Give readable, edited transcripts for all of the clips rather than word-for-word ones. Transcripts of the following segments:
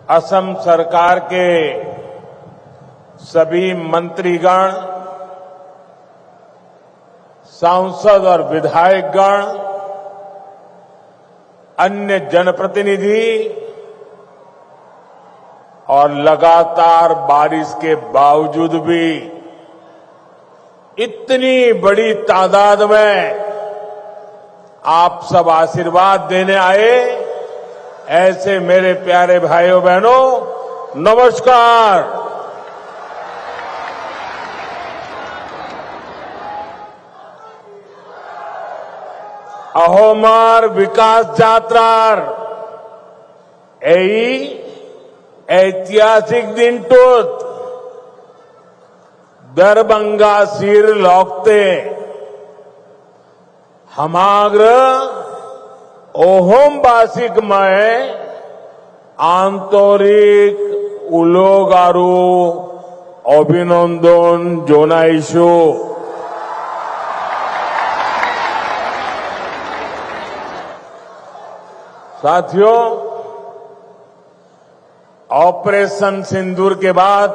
असम सरकार के सभी मंत्रीगण, सांसद और विधायकगण, अन्य जनप्रतिनिधि और लगातार बारिश के बावजूद भी इतनी बड़ी तादाद में आप सब आशीर्वाद देने आए, ऐसे मेरे प्यारे भाइयों बहनों, नमस्कार। अहोमार विकास যাত্রার এই ऐतिहासिक दिनटोत दरभंगा सिर लौकते हमाग्र ओहोमबासिक में आंतरिक उलोगारू अभिनंदन जोनाइशो। साथियों, ऑपरेशन सिंदूर के बाद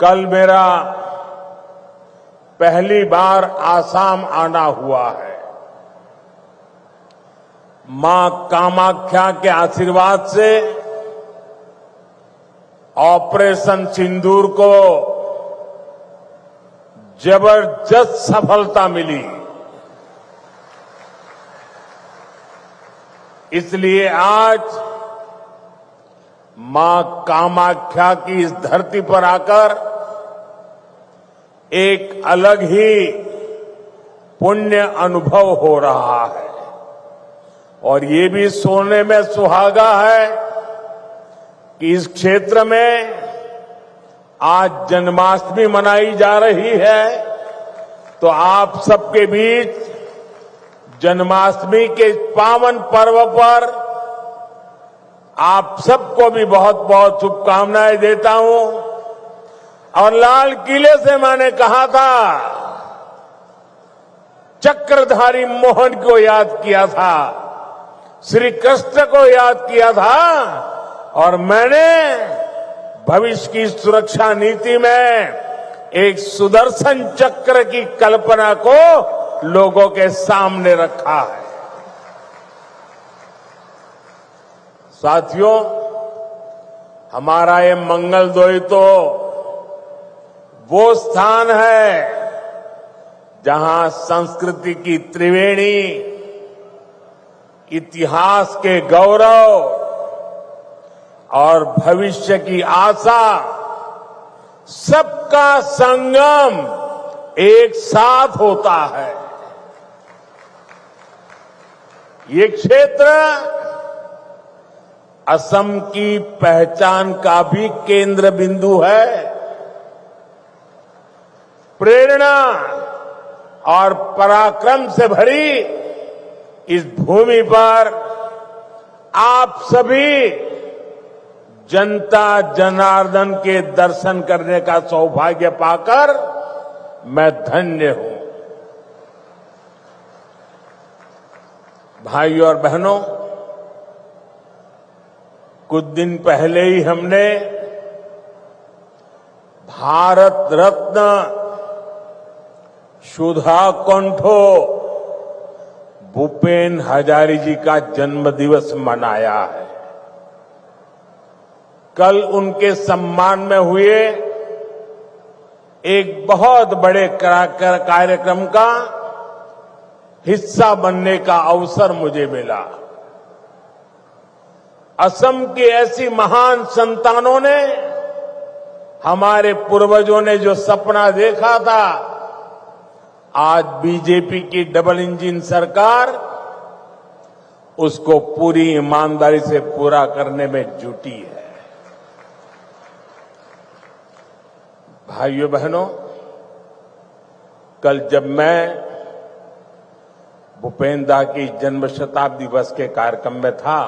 कल मेरा पहली बार आसाम आना हुआ है। मां कामाख्या के आशीर्वाद से ऑपरेशन सिंदूर को जबरदस्त सफलता मिली। इसलिए आज मां कामाख्या की इस धरती पर आकर एक अलग ही पुण्य अनुभव हो रहा है और ये भी सोने में सुहागा है कि इस क्षेत्र में आज जन्माष्टमी मनाई जा रही है। तो आप सबके बीच जन्माष्टमी के पावन पर्व पर आप सबको भी बहुत बहुत शुभकामनाएं देता हूं। और लाल किले से मैंने कहा था, चक्रधारी मोहन को याद किया था, श्री कृष्ण को याद किया था और मैंने भविष्य की सुरक्षा नीति में एक सुदर्शन चक्र की कल्पना को लोगों के सामने रखा है। साथियों, हमारा ये मंगलदोई तो वो स्थान है जहां संस्कृति की त्रिवेणी, इतिहास के गौरव और भविष्य की आशा, सबका संगम एक साथ होता है। ये क्षेत्र असम की पहचान का भी केंद्र बिंदु है। प्रेरणा और पराक्रम से भरी इस भूमि पर आप सभी जनता जनार्दन के दर्शन करने का सौभाग्य पाकर मैं धन्य हूं। भाइयों और बहनों, कुछ दिन पहले ही हमने भारत रत्न सुधा कंठो भूपेन हजारी जी का जन्म दिवस मनाया है। कल उनके सम्मान में हुए एक बहुत बड़े कार्यक्रम का हिस्सा बनने का अवसर मुझे मिला। असम की ऐसी महान संतानों ने, हमारे पूर्वजों ने जो सपना देखा था, आज बीजेपी की डबल इंजन सरकार उसको पूरी ईमानदारी से पूरा करने में जुटी है। भाइयों बहनों, कल जब मैं भूपेन दा की जन्म शताब्दी दिवस के कार्यक्रम में था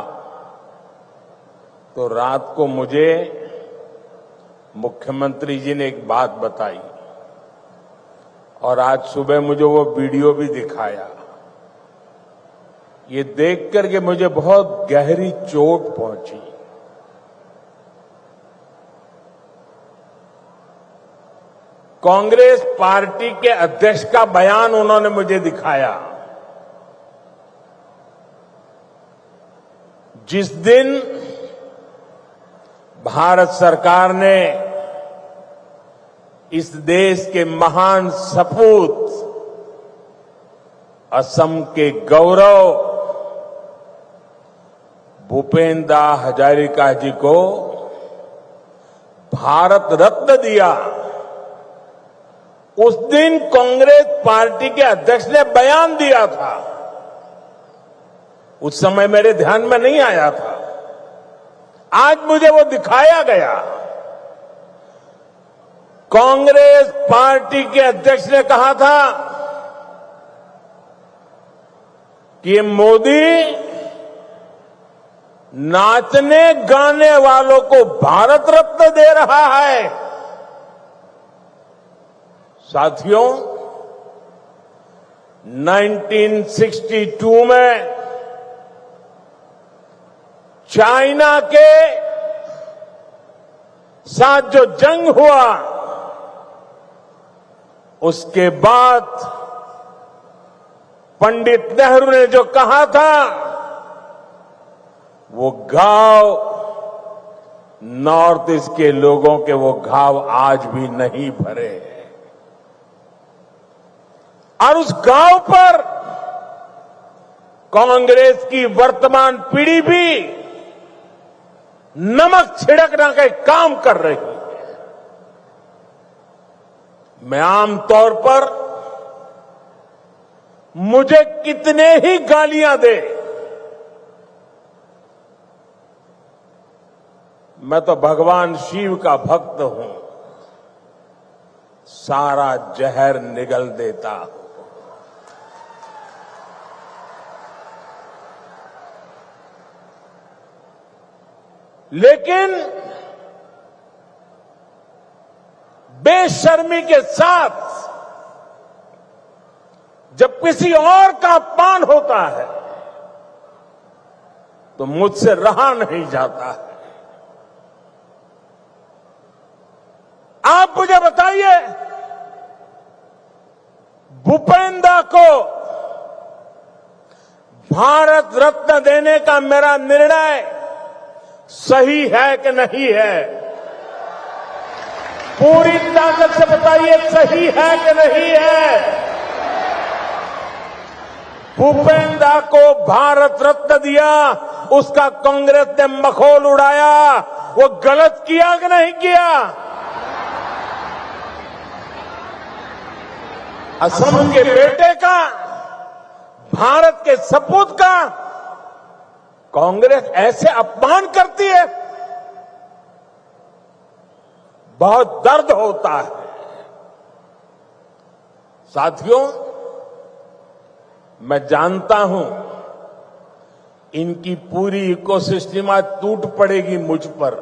तो रात को मुझे मुख्यमंत्री जी ने एक बात बताई और आज सुबह मुझे वो वीडियो भी दिखाया। ये देख करके मुझे बहुत गहरी चोट पहुंची। कांग्रेस पार्टी के अध्यक्ष का बयान उन्होंने मुझे दिखाया। जिस दिन भारत सरकार ने इस देश के महान सपूत असम के गौरव भूपेंद्र हजारिका जी को भारत रत्न दिया, उस दिन कांग्रेस पार्टी के अध्यक्ष ने बयान दिया था। उस समय मेरे ध्यान में नहीं आया था, आज मुझे वो दिखाया गया। कांग्रेस पार्टी के अध्यक्ष ने कहा था कि मोदी नाचने गाने वालों को भारत रत्न दे रहा है। साथियों, 1962 में चाइना के साथ जो जंग हुआ, उसके बाद पंडित नेहरू ने जो कहा था, वो घाव नॉर्थ ईस्ट के लोगों के वो घाव आज भी नहीं भरे हैं। और उस घाव पर कांग्रेस की वर्तमान पीढ़ी भी नमक छिड़कने का काम कर रही है। मैं आमतौर पर मुझे कितने ही गालियां दे, मैं तो भगवान शिव का भक्त हूं, सारा जहर निगल देता हूं। लेकिन बेशर्मी के साथ जब किसी और का अपमान होता है तो मुझसे रहा नहीं जाता है। आप मुझे बताइए, भूपेंद्र को भारत रत्न देने का मेरा निर्णय सही है कि नहीं है? पूरी ताकत से बताइए, सही है कि नहीं है? भूपेंद्र को भारत रत्न दिया, उसका कांग्रेस ने मखौल उड़ाया, वो गलत किया कि नहीं किया? असम के बेटे का, भारत के सपूत का कांग्रेस ऐसे अपमान करती है, बहुत दर्द होता है। साथियों, मैं जानता हूं इनकी पूरी इकोसिस्टम आज टूट पड़ेगी मुझ पर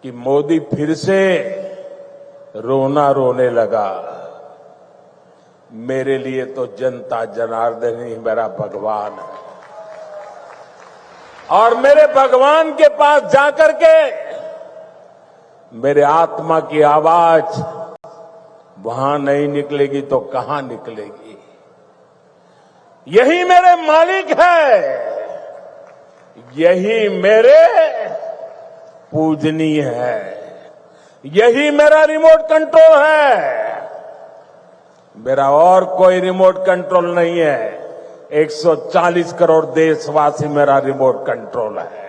कि मोदी फिर से रोना रोने लगा। मेरे लिए तो जनता जनार्दन ही मेरा भगवान है, और मेरे भगवान के पास जाकर के मेरे आत्मा की आवाज वहां नहीं निकलेगी तो कहां निकलेगी? यही मेरे मालिक है, यही मेरे पूजनीय है, यही मेरा रिमोट कंट्रोल है। मेरा और कोई रिमोट कंट्रोल नहीं है, 140 करोड़ देशवासी मेरा रिमोट कंट्रोल है।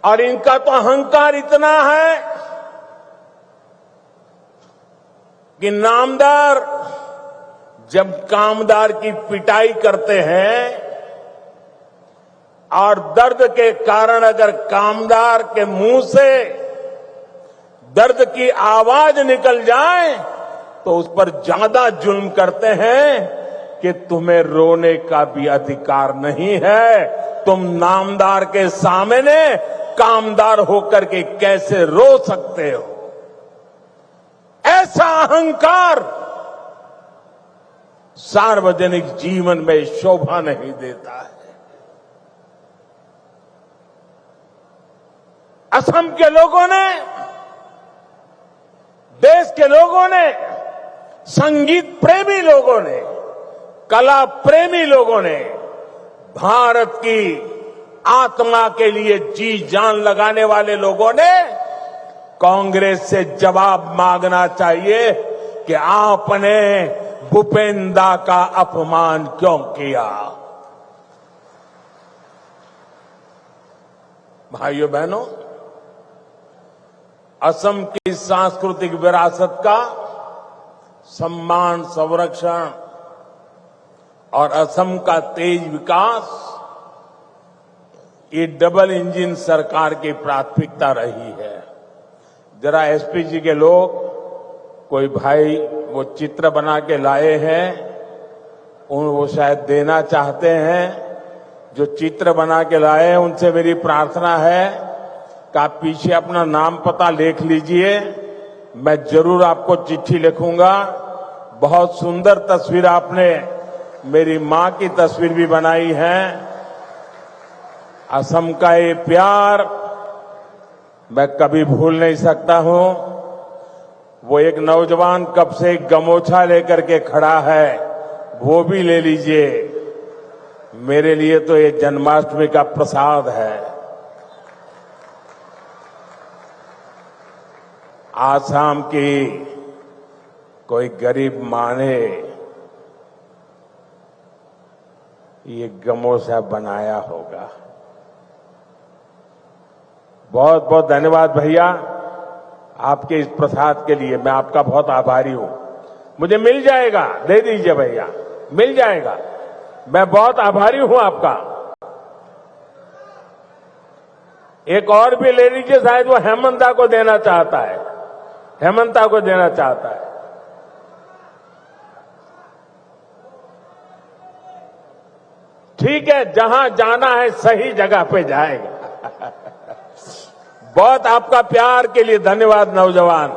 और इनका तो अहंकार इतना है कि नामदार जब कामदार की पिटाई करते हैं और दर्द के कारण अगर कामदार के मुंह से दर्द की आवाज निकल जाए तो उस पर ज्यादा जुल्म करते हैं कि तुम्हें रोने का भी अधिकार नहीं है, तुम नामदार के सामने कामदार होकर के कैसे रो सकते हो? ऐसा अहंकार सार्वजनिक जीवन में शोभा नहीं देता है। असम के लोगों ने, देश के लोगों ने, संगीत प्रेमी लोगों ने, कला प्रेमी लोगों ने भारत की आत्मा के लिए जी जान लगाने वाले लोगों ने कांग्रेस से जवाब मांगना चाहिए कि आपने भूपेंद्र का अपमान क्यों किया। भाइयों बहनों, असम की सांस्कृतिक विरासत का सम्मान, संरक्षण और असम का तेज विकास, ये डबल इंजन सरकार की प्राथमिकता रही है। जरा एसपी जी के लोग, कोई भाई वो चित्र बना के लाए हैं, वो शायद देना चाहते हैं। जो चित्र बना के लाए हैं उनसे मेरी प्रार्थना है कि आप पीछे अपना नाम पता लिख लीजिए। मैं जरूर आपको चिट्ठी लिखूंगा। बहुत सुंदर तस्वीर आपने मेरी मां की तस्वीर भी बनाई है। असम का ये प्यार मैं कभी भूल नहीं सकता हूं। वो एक नौजवान कब से गमोछा लेकर के खड़ा है, वो भी ले लीजिए। मेरे लिए तो ये जन्माष्टमी का प्रसाद है। आसाम की कोई गरीब मां ने ये गमोछा बनाया होगा। बहुत बहुत धन्यवाद भैया आपके इस प्रसाद के लिए। मैं आपका बहुत आभारी हूं। मुझे मिल जाएगा, दे दीजिए भैया, मिल जाएगा। मैं बहुत आभारी हूं आपका। एक और भी ले लीजिए, शायद वो हेमंता को देना चाहता है, हेमंता को देना चाहता है। ठीक है, जहां जाना है सही जगह पे जाएगा। बहुत आपका प्यार के लिए धन्यवाद नौजवान।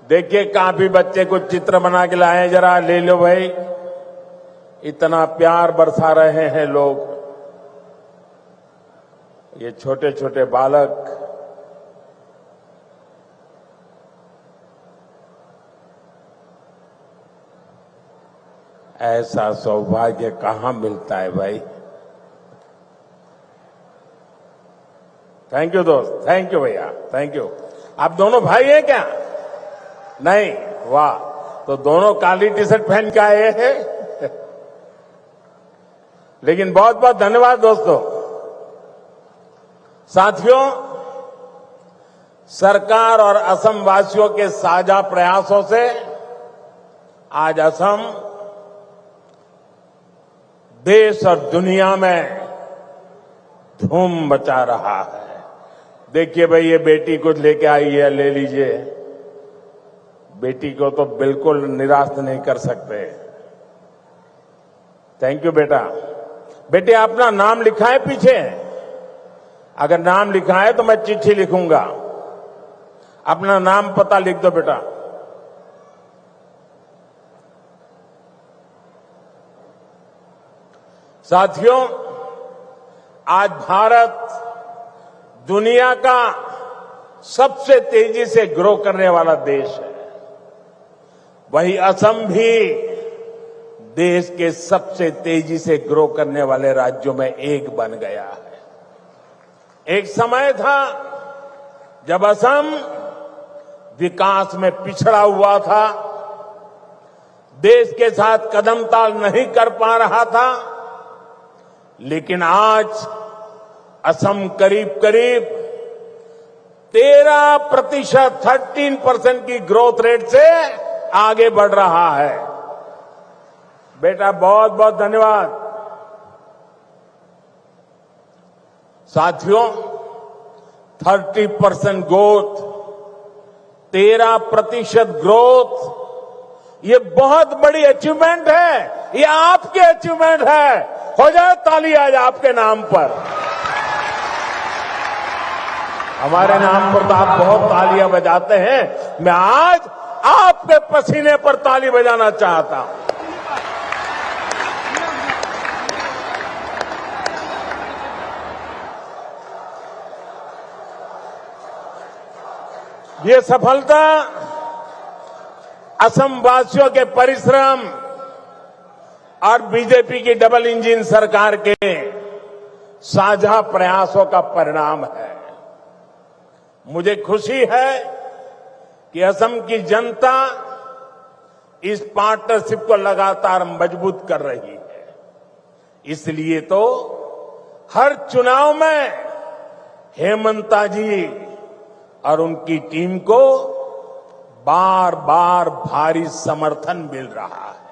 देखिए, काफी बच्चे कुछ चित्र बना के लाए हैं, जरा ले लो भाई। इतना प्यार बरसा रहे हैं लोग। ये छोटे छोटे बालक ऐसा सौभाग्य कहां मिलता है भाई। थैंक यू दोस्त, थैंक यू भैया, थैंक यू। आप दोनों भाई हैं क्या? नहीं? वाह, तो दोनों काली टी शर्ट पहन के आए हैं। लेकिन बहुत बहुत धन्यवाद दोस्तों। साथियों, सरकार और असम वासियों के साझा प्रयासों से आज असम देश और दुनिया में धूम मचा रहा है। देखिए भाई, ये बेटी कुछ लेके आई है, ले लीजिए। बेटी को तो बिल्कुल निराश नहीं कर सकते। थैंक यू बेटा। बेटे, अपना नाम लिखा है पीछे? अगर नाम लिखा है तो मैं चिट्ठी लिखूंगा। अपना नाम पता लिख दो बेटा। साथियों, आज भारत दुनिया का सबसे तेजी से ग्रो करने वाला देश है। वहीं असम भी देश के सबसे तेजी से ग्रो करने वाले राज्यों में एक बन गया है। एक समय था जब असम विकास में पिछड़ा हुआ था, देश के साथ कदम ताल नहीं कर पा रहा था। लेकिन आज असम करीब करीब 13% की ग्रोथ रेट से आगे बढ़ रहा है। बेटा, बहुत बहुत धन्यवाद। साथियों, 30% ग्रोथ, 13% ग्रोथ, ये बहुत बड़ी अचीवमेंट है। ये आपकी अचीवमेंट है। हो जाए ताली आज आपके नाम पर। हमारे नाम पर तो आप बहुत तालियां बजाते हैं, मैं आज आपके पसीने पर ताली बजाना चाहता हूं। ये सफलता असम वासियों के परिश्रम और बीजेपी की डबल इंजन सरकार के साझा प्रयासों का परिणाम है। मुझे खुशी है कि असम की जनता इस पार्टनरशिप को लगातार मजबूत कर रही है। इसलिए तो हर चुनाव में हेमंता जी और उनकी टीम को बार बार भारी समर्थन मिल रहा है।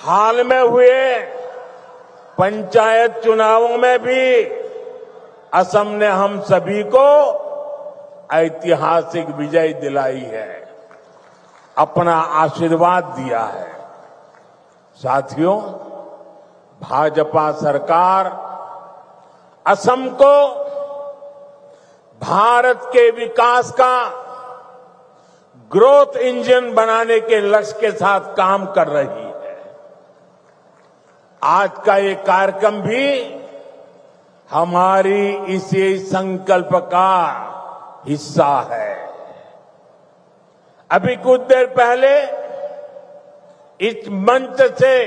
हाल में हुए पंचायत चुनावों में भी असम ने हम सभी को ऐतिहासिक विजय दिलाई है, अपना आशीर्वाद दिया है। साथियों, भाजपा सरकार असम को भारत के विकास का ग्रोथ इंजन बनाने के लक्ष्य के साथ काम कर रही है। आज का ये कार्यक्रम भी हमारी इसी संकल्प का हिस्सा है। अभी कुछ देर पहले इस मंच से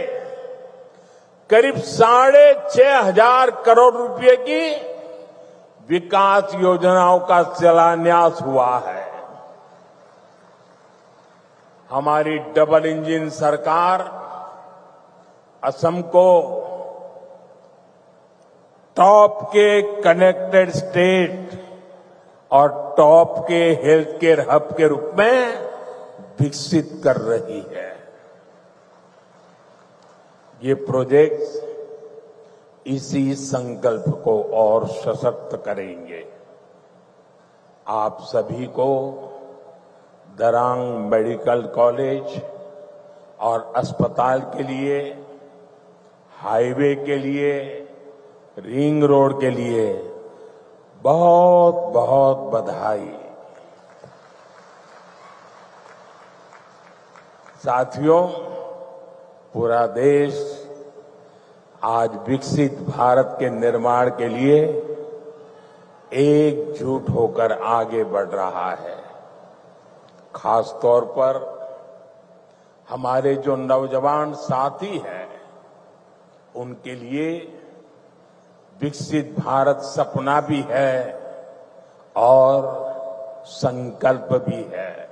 करीब 6,500 करोड़ रुपए की विकास योजनाओं का शिलान्यास हुआ है। हमारी डबल इंजन सरकार असम को टॉप के कनेक्टेड स्टेट और टॉप के हेल्थ केयर हब के रूप में विकसित कर रही है। ये प्रोजेक्ट्स इसी संकल्प को और सशक्त करेंगे। आप सभी को दरांग मेडिकल कॉलेज और अस्पताल के लिए, हाईवे के लिए, रिंग रोड के लिए बहुत बहुत बधाई। साथियों, पूरा देश आज विकसित भारत के निर्माण के लिए एकजुट होकर आगे बढ़ रहा है। खास तौर पर हमारे जो नौजवान साथी हैं, उनके लिए विकसित भारत सपना भी है और संकल्प भी है।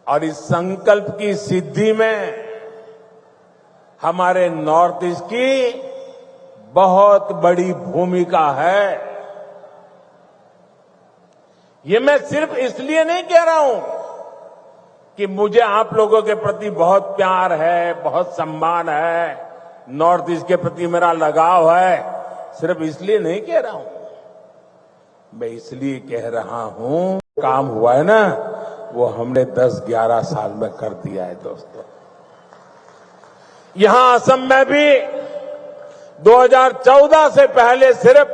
और इस संकल्प की सिद्धि में हमारे नॉर्थ ईस्ट की बहुत बड़ी भूमिका है। ये मैं सिर्फ इसलिए नहीं कह रहा हूं कि मुझे आप लोगों के प्रति बहुत प्यार है, बहुत सम्मान है, नॉर्थ ईस्ट के प्रति मेरा लगाव है, सिर्फ इसलिए नहीं कह रहा हूं। मैं इसलिए कह रहा हूं, काम हुआ है ना, वो हमने 10-11 साल में कर दिया है। दोस्तों, यहां असम में भी 2014 से पहले सिर्फ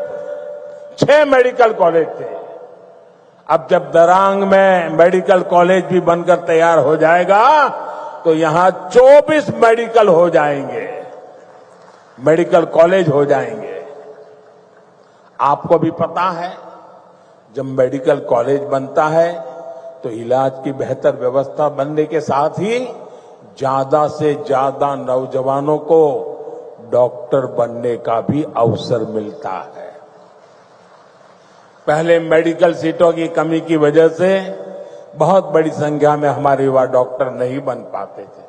6 मेडिकल कॉलेज थे। अब जब दरांग में मेडिकल कॉलेज भी बनकर तैयार हो जाएगा तो यहां 24 मेडिकल हो जाएंगे, मेडिकल कॉलेज हो जाएंगे। आपको भी पता है, जब मेडिकल कॉलेज बनता है तो इलाज की बेहतर व्यवस्था बनने के साथ ही ज्यादा से ज्यादा नौजवानों को डॉक्टर बनने का भी अवसर मिलता है। पहले मेडिकल सीटों की कमी की वजह से बहुत बड़ी संख्या में हमारे युवा डॉक्टर नहीं बन पाते थे।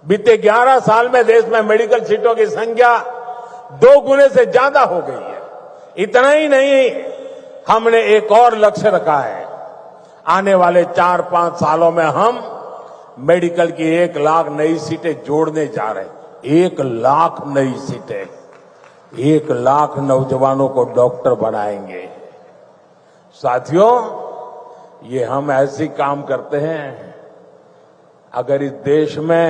बीते 11 साल में देश में मेडिकल सीटों की संख्या 2 गुने से ज्यादा हो गई है। इतना ही नहीं, हमने एक और लक्ष्य रखा है। आने वाले 4-5 सालों में हम मेडिकल की 1 लाख नई सीटें जोड़ने जा रहे हैं। 1 लाख नई सीटें, 1 लाख नौजवानों को डॉक्टर बनाएंगे। साथियों, ये हम ऐसे काम करते हैं, अगर इस देश में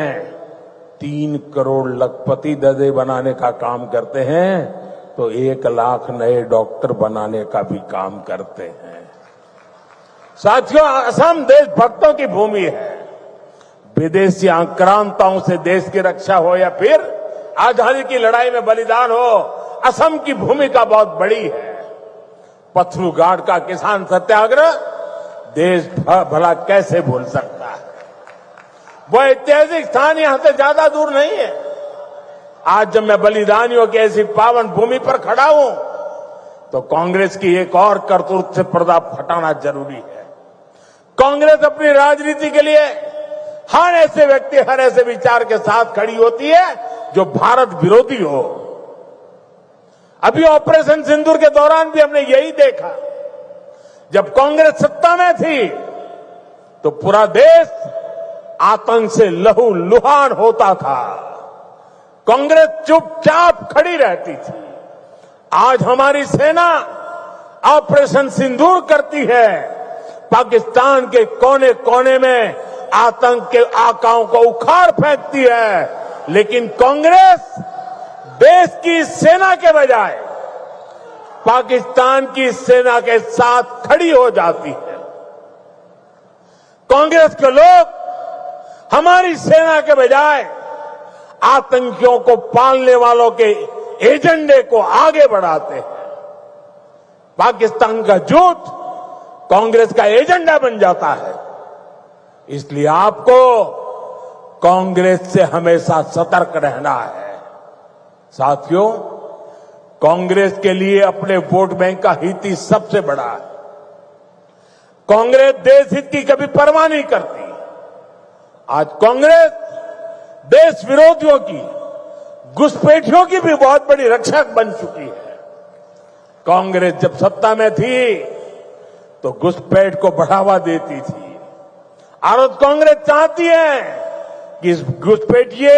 3 करोड़ लखपति दर्जे बनाने का काम करते हैं तो 1 लाख नए डॉक्टर बनाने का भी काम करते हैं। साथियों, असम देशभक्तों की भूमि है। विदेशी आक्रांताओं से देश की रक्षा हो या फिर आजादी की लड़ाई में बलिदान हो, असम की भूमिका बहुत बड़ी है। पथरू घाट का किसान सत्याग्रह देश भला कैसे भूल सकता है। वो ऐतिहासिक स्थान यहां से ज्यादा दूर नहीं है। आज जब मैं बलिदानियों की ऐसी पावन भूमि पर खड़ा हूं तो कांग्रेस की एक और करतूत से पर्दा हटाना जरूरी है। कांग्रेस अपनी राजनीति के लिए हर ऐसे व्यक्ति, हर ऐसे विचार के साथ खड़ी होती है जो भारत विरोधी हो। अभी ऑपरेशन सिंदूर के दौरान भी हमने यही देखा। जब कांग्रेस सत्ता में थी तो पूरा देश आतंक से लहूलुहान होता था। कांग्रेस चुपचाप खड़ी रहती थी। आज हमारी सेना ऑपरेशन सिंदूर करती है, पाकिस्तान के कोने कोने में आतंक के आकाओं को उखाड़ फेंकती है, लेकिन कांग्रेस देश की सेना के बजाय पाकिस्तान की सेना के साथ खड़ी हो जाती है। कांग्रेस के लोग हमारी सेना के बजाय आतंकियों को पालने वालों के एजेंडे को आगे बढ़ाते हैं। पाकिस्तान का झूठ कांग्रेस का एजेंडा बन जाता है। इसलिए आपको कांग्रेस से हमेशा सतर्क रहना है। साथियों, कांग्रेस के लिए अपने वोट बैंक का हित ही सबसे बड़ा है। कांग्रेस देश हित की कभी परवाह नहीं करती। आज कांग्रेस देश विरोधियों की, घुसपैठियों की भी बहुत बड़ी रक्षक बन चुकी है। कांग्रेस जब सत्ता में थी तो घुसपैठ को बढ़ावा देती थी। और कांग्रेस चाहती है कि इस घुसपैठिए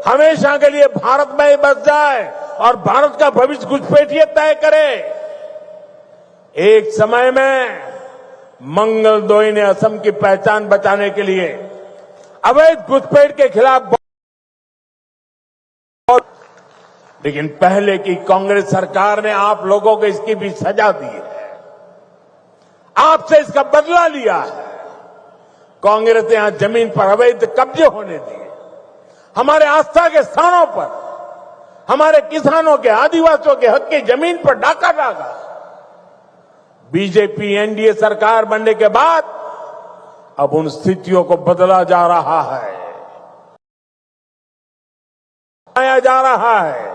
हमेशा के लिए भारत में ही बस जाए और भारत का भविष्य घुसपैठिए तय करे। एक समय में मंगलदोई ने असम की पहचान बचाने के लिए अवैध घुसपैठ के खिलाफ, लेकिन पहले की कांग्रेस सरकार ने आप लोगों को इसकी भी सजा दी है, आपसे इसका बदला लिया है। कांग्रेस ने यहां जमीन पर अवैध कब्जे होने दिए, हमारे आस्था के स्थानों पर हमारे किसानों के, आदिवासियों के हक की जमीन पर डाका डाला। बीजेपी एनडीए सरकार बनने के बाद अब उन स्थितियों को बदला जा रहा है, आया जा रहा है।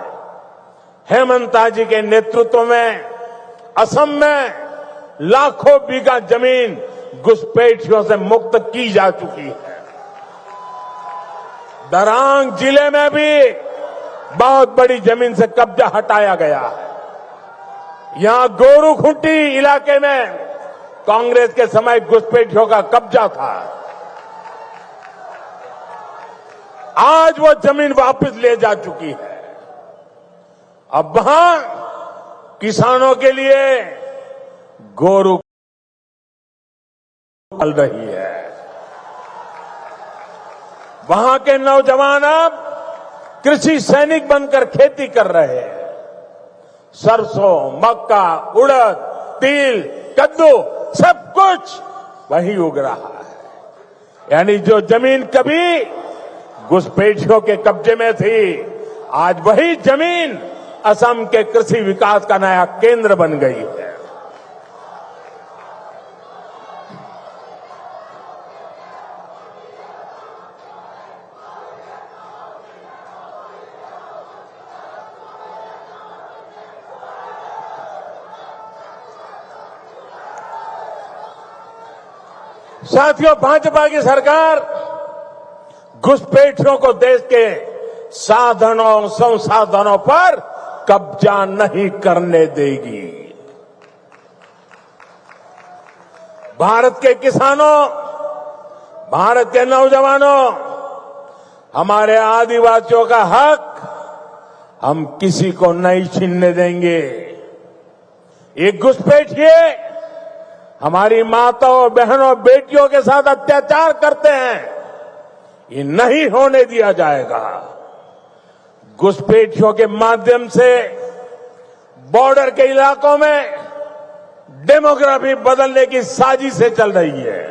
हेमंता जी के नेतृत्व में असम में लाखों बीघा जमीन घुसपैठियों से मुक्त की जा चुकी है। दरांग जिले में भी बहुत बड़ी जमीन से कब्जा हटाया गया है। यहां गोरूखुंटी इलाके में कांग्रेस के समय घुसपैठियों का कब्जा था। आज वो जमीन वापस ले जा चुकी है। अब वहां किसानों के लिए गोरू चल रही है। वहां के नौजवान अब कृषि सैनिक बनकर खेती कर रहे हैं। सरसों, मक्का, उड़द, तिल, कद्दू सब कुछ वही उग रहा है। यानी जो जमीन कभी घुसपैठियों के कब्जे में थी, आज वही जमीन असम के कृषि विकास का नया केंद्र बन गई है। साथियों, भाजपा की सरकार घुसपैठियों को देश के साधनों, संसाधनों पर कब्जा नहीं करने देगी। भारत के किसानों, भारत के नौजवानों, हमारे आदिवासियों का हक हम किसी को नहीं छीनने देंगे। ये घुसपैठिए हमारी माताओं, बहनों, बेटियों के साथ अत्याचार करते हैं, ये नहीं होने दिया जाएगा। घुसपैठियों के माध्यम से बॉर्डर के इलाकों में डेमोग्राफी बदलने की साजिशें चल रही है।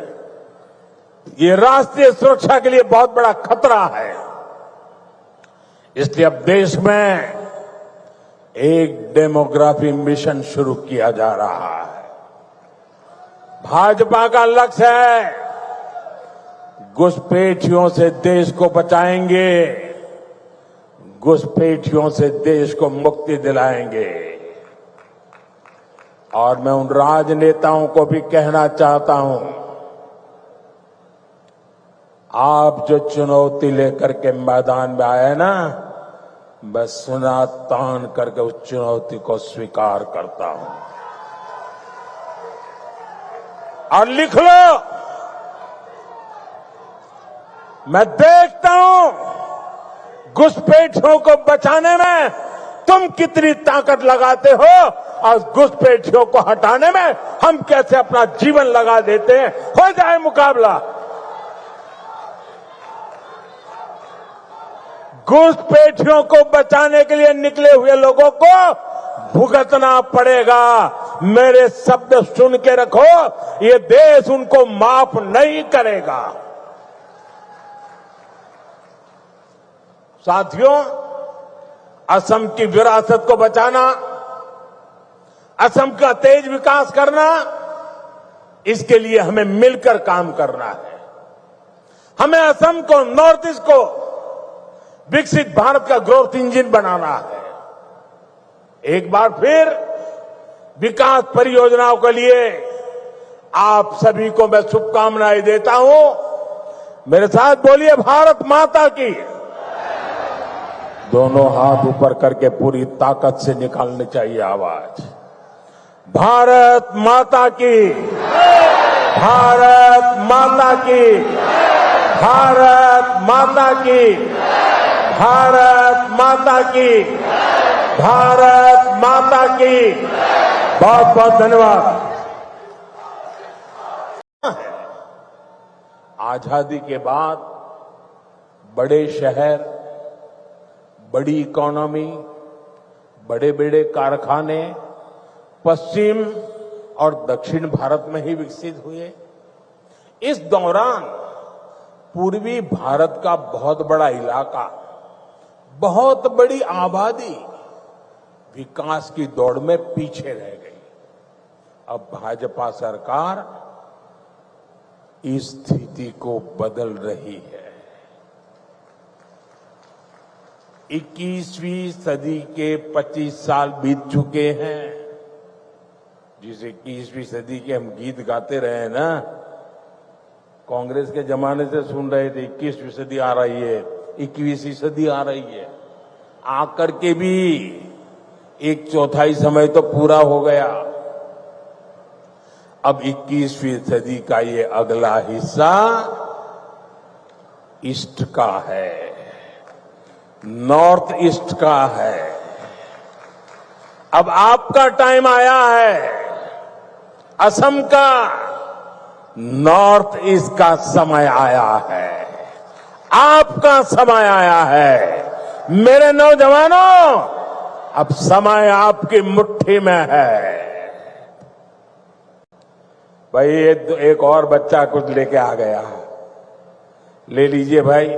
ये राष्ट्रीय सुरक्षा के लिए बहुत बड़ा खतरा है। इसलिए अब देश में एक डेमोग्राफी मिशन शुरू किया जा रहा है। भाजपा का लक्ष्य है घुसपैठियों से देश को बचाएंगे, घुसपैठियों से देश को मुक्ति दिलाएंगे। और मैं उन राजनेताओं को भी कहना चाहता हूं, आप जो चुनौती लेकर के मैदान में आए ना, मैं सुना तान करके उस चुनौती को स्वीकार करता हूं। और लिख लो, मैं देखता हूं घुसपैठियों को बचाने में तुम कितनी ताकत लगाते हो और घुसपैठियों को हटाने में हम कैसे अपना जीवन लगा देते हैं। हो जाए मुकाबला। घुसपैठियों को बचाने के लिए निकले हुए लोगों को भुगतना पड़ेगा। मेरे शब्द सुन के रखो, ये देश उनको माफ नहीं करेगा। साथियों, असम की विरासत को बचाना, असम का तेज विकास करना, इसके लिए हमें मिलकर काम करना है। हमें असम को, नॉर्थ ईस्ट को विकसित भारत का ग्रोथ इंजन बनाना है। एक बार फिर विकास परियोजनाओं के लिए आप सभी को मैं शुभकामनाएं देता हूं। मेरे साथ बोलिए, भारत माता की। दोनों हाथ ऊपर करके पूरी ताकत से निकालनी चाहिए आवाज। भारत माता की, भारत माता की, भारत माता की, भारत माता की, भारत माता की। बहुत बहुत धन्यवाद। आजादी के बाद बड़े शहर, बड़ी इकोनॉमी, बड़े बड़े कारखाने पश्चिम और दक्षिण भारत में ही विकसित हुए। इस दौरान पूर्वी भारत का बहुत बड़ा इलाका, बहुत बड़ी आबादी विकास की दौड़ में पीछे रह गई। अब भाजपा सरकार इस स्थिति को बदल रही है। 21वीं सदी के 25 साल बीत चुके हैं। जिस 21वीं सदी के हम गीत गाते रहे ना, कांग्रेस के जमाने से सुन रहे थे 21वीं सदी आ रही है, 21वीं सदी आ रही है। आकर के भी 1/4 समय तो पूरा हो गया। अब 21वीं सदी का ये अगला हिस्सा ईस्ट का है, नॉर्थ ईस्ट का है। अब आपका टाइम आया है। असम का, नॉर्थ ईस्ट का समय आया है। आपका समय आया है। मेरे नौजवानों, अब समय आपकी मुट्ठी में है। भाई एक और बच्चा कुछ लेके आ गया, ले लीजिए भाई।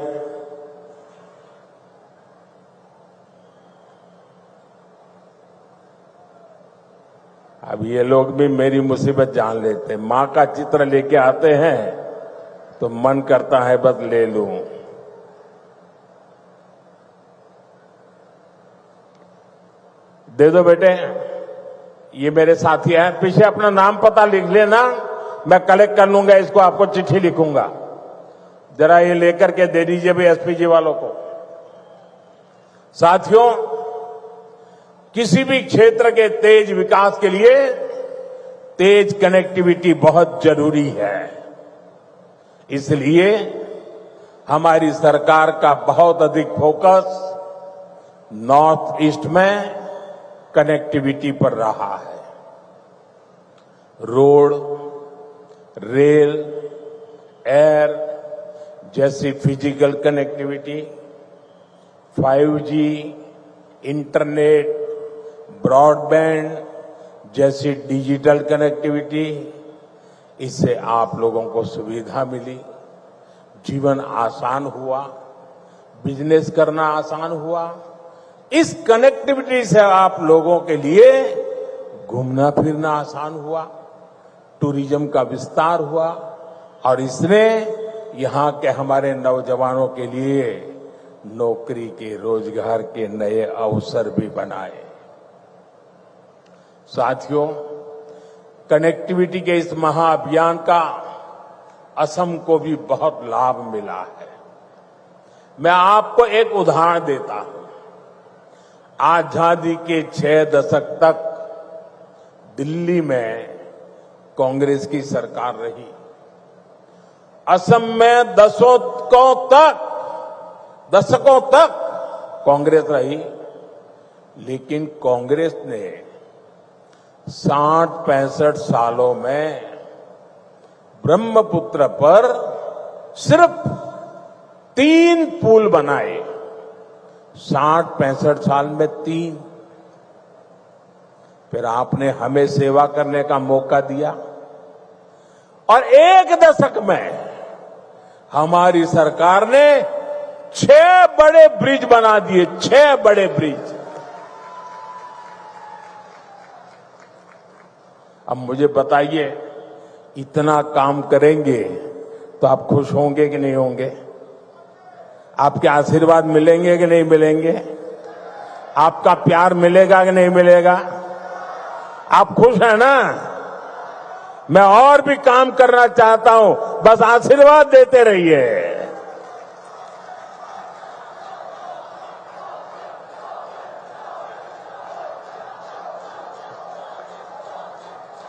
अब ये लोग भी मेरी मुसीबत जान लेते हैं। मां का चित्र लेके आते हैं तो मन करता है बस ले लूं। दे दो बेटे, ये मेरे साथी हैं। पीछे अपना नाम पता लिख लेना, मैं कलेक्ट कर लूंगा इसको, आपको चिट्ठी लिखूंगा। जरा ये लेकर के दे दीजिए भी एसपीजी वालों को। साथियों, किसी भी क्षेत्र के तेज विकास के लिए तेज कनेक्टिविटी बहुत जरूरी है। इसलिए हमारी सरकार का बहुत अधिक फोकस नॉर्थ ईस्ट में कनेक्टिविटी पर रहा है। रोड, रेल, एयर जैसी physical connectivity, 5G, internet, broadband जैसी डिजिटल कनेक्टिविटी, इससे आप लोगों को सुविधा मिली, जीवन आसान हुआ, बिजनेस करना आसान हुआ। इस कनेक्टिविटी से आप लोगों के लिए घूमना फिरना आसान हुआ, टूरिज्म का विस्तार हुआ और इसने यहां के हमारे नौजवानों के लिए नौकरी के, रोजगार के नए अवसर भी बनाए। साथियों, कनेक्टिविटी के इस महाअभियान का असम को भी बहुत लाभ मिला है। मैं आपको एक उदाहरण देता हूं। आजादी के 6 दशक तक दिल्ली में कांग्रेस की सरकार रही। असम में दशकों तक कांग्रेस रही, लेकिन कांग्रेस ने 60-65 सालों में ब्रह्मपुत्र पर सिर्फ 3 पुल बनाए। 60-65 साल में 3। फिर आपने हमें सेवा करने का मौका दिया और 1 दशक में हमारी सरकार ने 6 बड़े ब्रिज बना दिए। 6 बड़े ब्रिज। अब मुझे बताइए, इतना काम करेंगे तो आप खुश होंगे कि नहीं होंगे? आपके आशीर्वाद मिलेंगे कि नहीं मिलेंगे? आपका प्यार मिलेगा कि नहीं मिलेगा? आप खुश हैं ना? मैं और भी काम करना चाहता हूं, बस आशीर्वाद देते रहिए।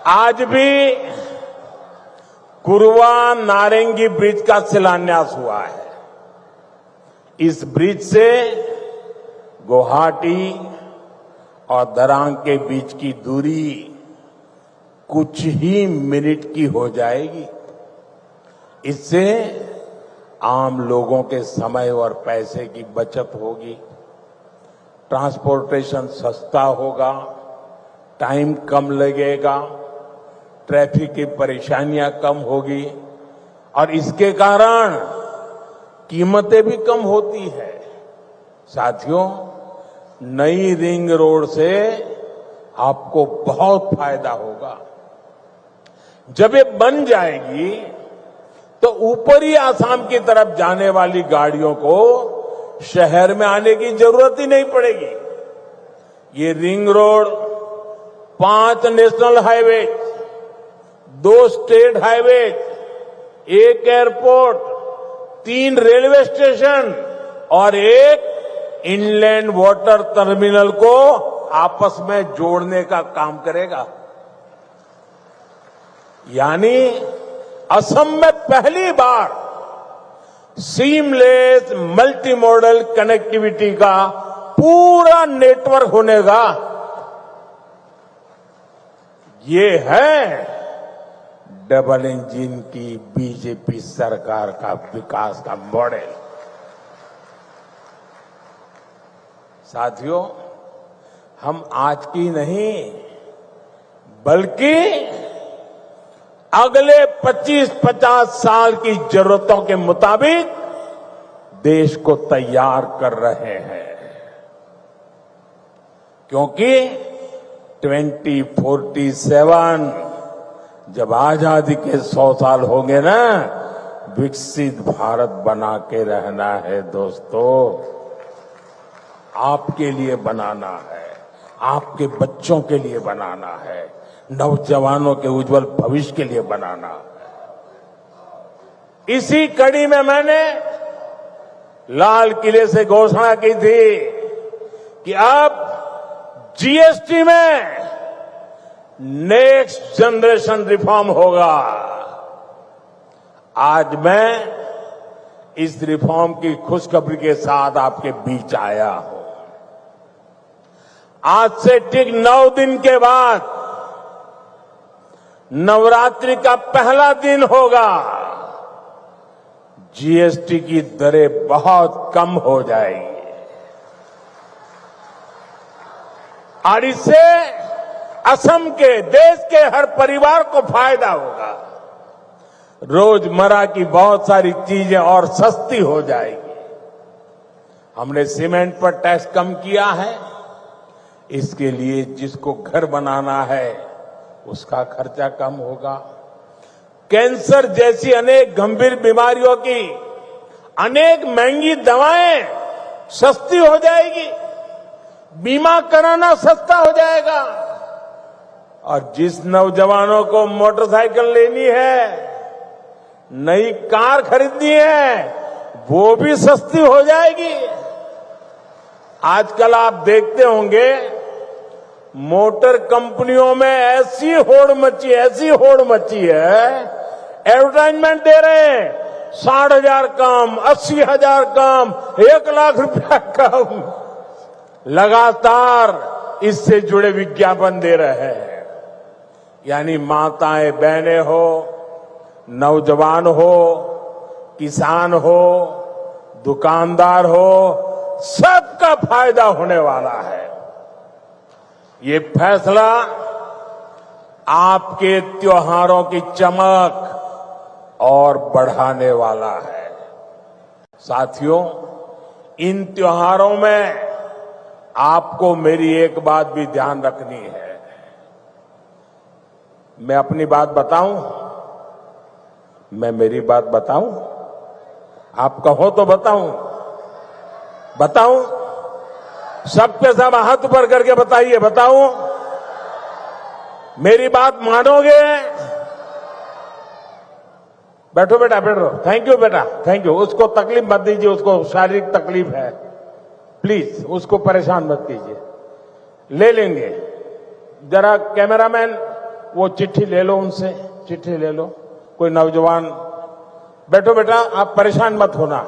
आज भी कुरवा नारंगी ब्रिज का शिलान्यास हुआ है। इस ब्रिज से गुवाहाटी और दरांग के बीच की दूरी कुछ ही मिनट की हो जाएगी। इससे आम लोगों के समय और पैसे की बचत होगी, ट्रांसपोर्टेशन सस्ता होगा, टाइम कम लगेगा, ट्रैफिक की परेशानियां कम होगी और इसके कारण कीमतें भी कम होती है। साथियों, नई रिंग रोड से आपको बहुत फायदा होगा। जब ये बन जाएगी तो ऊपरी आसाम की तरफ जाने वाली गाड़ियों को शहर में आने की जरूरत ही नहीं पड़ेगी। ये ring road 5 national highway, 2 state highway, 1 airport, 3 railway station और 1 इनलैंड वाटर टर्मिनल को आपस में जोड़ने का काम करेगा। यानी असम में पहली बार सीमलेस मल्टी मॉडल कनेक्टिविटी का पूरा नेटवर्क होने का ये है डबल इंजन की बीजेपी सरकार का विकास का मॉडल। साथियों, हम आज की नहीं बल्कि अगले 25-50 साल की जरूरतों के मुताबिक देश को तैयार कर रहे हैं, क्योंकि 2047 जब आजादी के 100 साल होंगे ना, विकसित भारत बना के रहना है दोस्तों। आपके लिए बनाना है, आपके बच्चों के लिए बनाना है, नौजवानों के उज्जवल भविष्य के लिए बनाना है। इसी कड़ी में मैंने लाल किले से घोषणा की थी कि अब जीएसटी में नेक्स्ट जनरेशन रिफॉर्म होगा। आज मैं इस रिफॉर्म की खुशखबरी के साथ आपके बीच आया हूं। आज से ठीक 9 दिन के बाद नवरात्रि का पहला दिन होगा। जीएसटी की दरें बहुत कम हो जाएगी। और इससे असम के, देश के हर परिवार को फायदा होगा। रोजमर्रा की बहुत सारी चीजें और सस्ती हो जाएगी। हमने सीमेंट पर टैक्स कम किया है। इसके लिए जिसको घर बनाना है उसका खर्चा कम होगा। कैंसर जैसी अनेक गंभीर बीमारियों की अनेक महंगी दवाएं सस्ती हो जाएगी। बीमा कराना सस्ता हो जाएगा। और जिस नौजवानों को मोटरसाइकिल लेनी है, नई कार खरीदनी है, वो भी सस्ती हो जाएगी। आजकल आप देखते होंगे मोटर कंपनियों में ऐसी होड़ मची है, एडवर्टाइजमेंट दे रहे हैं 60,000 कम, 80,000 कम, 1,00,000 रुपया कम, लगातार इससे जुड़े विज्ञापन दे रहे हैं। यानी माताएं बहनें हो, नौजवान हो, किसान हो, दुकानदार हो, सबका फायदा होने वाला है। ये फैसला आपके त्योहारों की चमक और बढ़ाने वाला है। साथियों, इन त्योहारों में आपको मेरी एक बात भी ध्यान रखनी है। मैं अपनी बात बताऊं? मैं मेरी बात बताऊं? आप कहो तो बताऊं? सबके सब हाथ ऊपर करके बताइए, बताऊं? मेरी बात मानोगे? बैठो बेटा, बैठो। थैंक यू बेटा, थैंक यू। उसको तकलीफ मत दीजिए, उसको शारीरिक तकलीफ है, प्लीज उसको परेशान मत कीजिए। ले लेंगे। जरा कैमरामैन वो चिट्ठी ले लो, उनसे चिट्ठी ले लो। कोई नौजवान, बैठो बेटा, आप परेशान मत होना,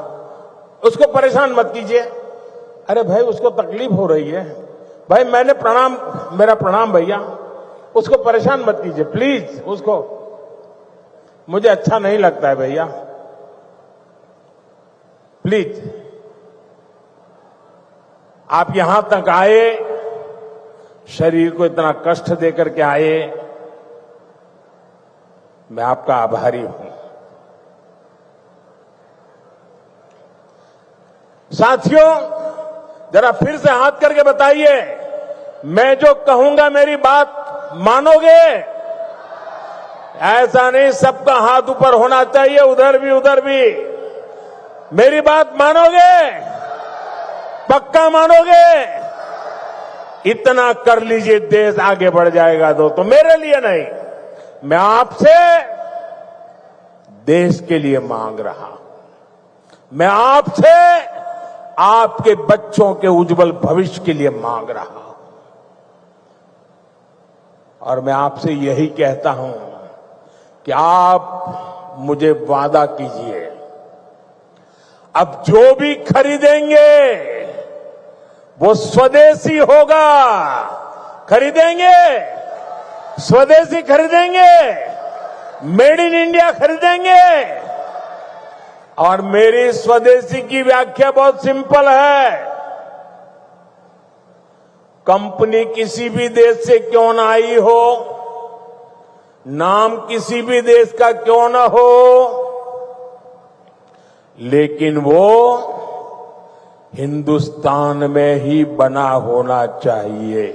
उसको परेशान मत कीजिए। अरे भाई, उसको तकलीफ हो रही है भाई, मेरा प्रणाम भैया, उसको परेशान मत कीजिए प्लीज। उसको, मुझे अच्छा नहीं लगता है भैया, प्लीज। आप यहां तक आए, शरीर को इतना कष्ट देकर के आए, मैं आपका आभारी हूं। साथियों, जरा फिर से हाथ करके बताइए, मैं जो कहूंगा मेरी बात मानोगे? ऐसा नहीं, सबका हाथ ऊपर होना चाहिए, उधर भी। मेरी बात मानोगे? पक्का मानोगे? इतना कर लीजिए, देश आगे बढ़ जाएगा। तो मेरे लिए नहीं, मैं आपसे देश के लिए मांग रहा हूं। मैं आपसे आपके बच्चों के उज्जवल भविष्य के लिए मांग रहा हूं। और मैं आपसे यही कहता हूं कि आप मुझे वादा कीजिए, अब जो भी खरीदेंगे वो स्वदेशी होगा। खरीदेंगे, स्वदेशी खरीदेंगे, मेड इन इंडिया खरीदेंगे। और मेरी स्वदेशी की व्याख्या बहुत सिंपल है। कंपनी किसी भी देश से क्यों ना आई हो, नाम किसी भी देश का क्यों ना हो, लेकिन वो हिंदुस्तान में ही बना होना चाहिए।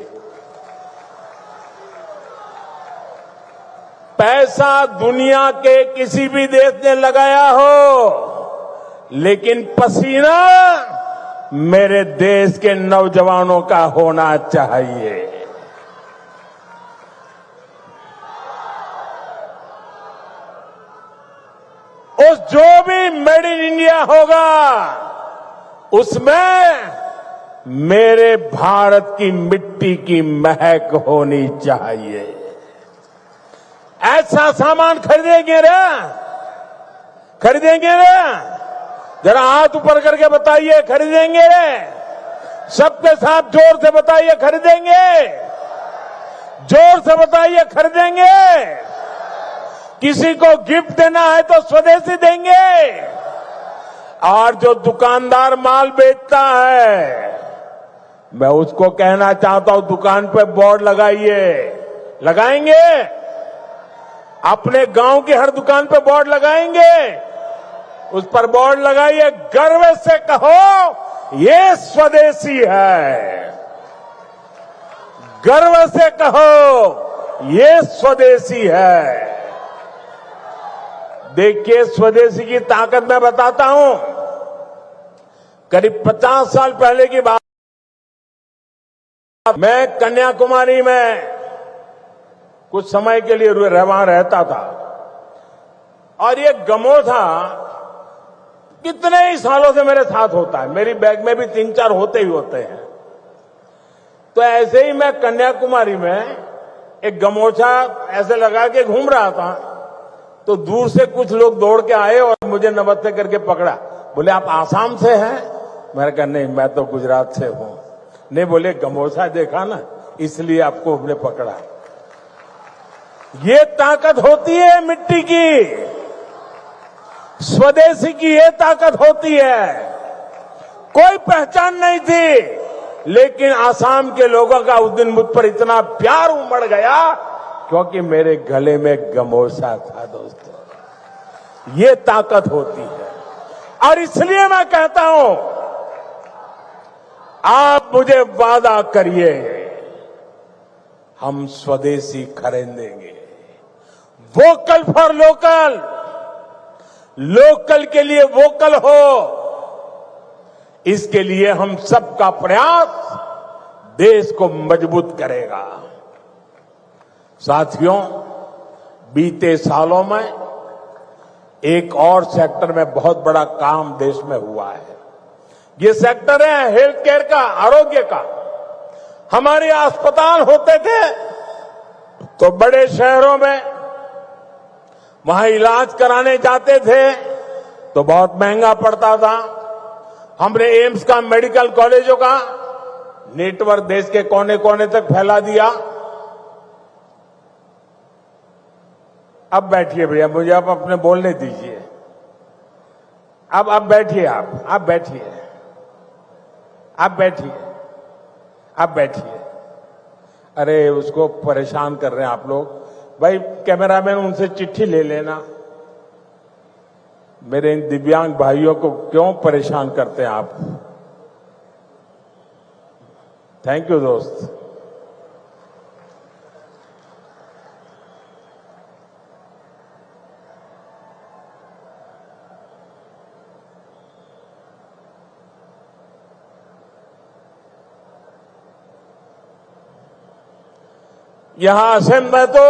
पैसा दुनिया के किसी भी देश ने लगाया हो, लेकिन पसीना मेरे देश के नौजवानों का होना चाहिए। उस जो भी मेड इन इंडिया होगा, उसमें मेरे भारत की मिट्टी की महक होनी चाहिए। ऐसा सामान खरीदेंगे रे? खरीदेंगे रे? जरा हाथ ऊपर करके बताइए, खरीदेंगे रे? सबके साथ जोर से बताइए, खरीदेंगे? जोर से बताइए, खरीदेंगे? किसी को गिफ्ट देना है तो स्वदेशी देंगे। और जो दुकानदार माल बेचता है, मैं उसको कहना चाहता हूं, दुकान पे बोर्ड लगाइए। लगाएंगे? अपने गांव की हर दुकान पे बोर्ड लगाएंगे। उस पर बोर्ड लगाइए, गर्व से कहो ये स्वदेशी है। गर्व से कहो ये स्वदेशी है। देखिए, स्वदेशी की ताकत मैं बताता हूं। करीब 50 साल पहले की बात, मैं कन्याकुमारी में कुछ समय के लिए वहां रहता था और ये गमोथा कितने ही सालों से मेरे साथ होता है। मेरी बैग में भी 3-4 होते ही होते हैं। तो ऐसे ही मैं कन्याकुमारी में एक गमोछा ऐसे लगा के घूम रहा था, तो दूर से कुछ लोग दौड़ के आए और मुझे नमस्ते करके पकड़ा। बोले, आप आसाम से हैं? मैंने कहा, नहीं, मैं तो गुजरात से हूं। नहीं, बोले, गमोछा देखा ना, इसलिए आपको हमने पकड़ा। ये ताकत होती है मिट्टी की, स्वदेशी की ये ताकत होती है। कोई पहचान नहीं थी, लेकिन आसाम के लोगों का उस दिन मुझ पर इतना प्यार उमड़ गया क्योंकि मेरे गले में गमोछा था। दोस्तों, ये ताकत होती है। और इसलिए मैं कहता हूं, आप मुझे वादा करिए, हम स्वदेशी खरीदेंगे। वोकल फॉर लोकल, लोकल के लिए वोकल हो, इसके लिए हम सबका प्रयास देश को मजबूत करेगा। साथियों, बीते सालों में एक और सेक्टर में बहुत बड़ा काम देश में हुआ है। ये सेक्टर है हेल्थ केयर का, आरोग्य का। हमारे अस्पताल होते थे तो बड़े शहरों में, वहां इलाज कराने जाते थे तो बहुत महंगा पड़ता था। हमने एम्स का, मेडिकल कॉलेजों का नेटवर्क देश के कोने कोने तक फैला दिया। अब बैठिए भैया, मुझे आप अपने बोलने दीजिए। अब बैठिए, आप बैठिए, आप बैठिए, आप बैठिए। अरे, उसको परेशान कर रहे हैं आप लोग। भाई कैमरामैन, उनसे चिट्ठी ले लेना। मेरे इन दिव्यांग भाइयों को क्यों परेशान करते हैं आप? थैंक यू दोस्त। यहां असम में तो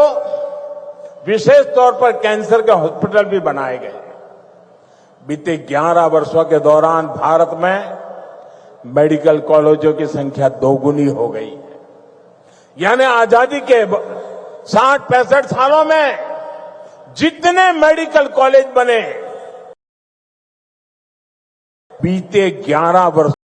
विशेष तौर पर कैंसर के हॉस्पिटल भी बनाए गए। बीते 11 वर्षों के दौरान भारत में मेडिकल कॉलेजों की संख्या 2 गुनी हो गई है। यानी आजादी के 60-65 सालों में जितने मेडिकल कॉलेज बने, बीते 11 वर्ष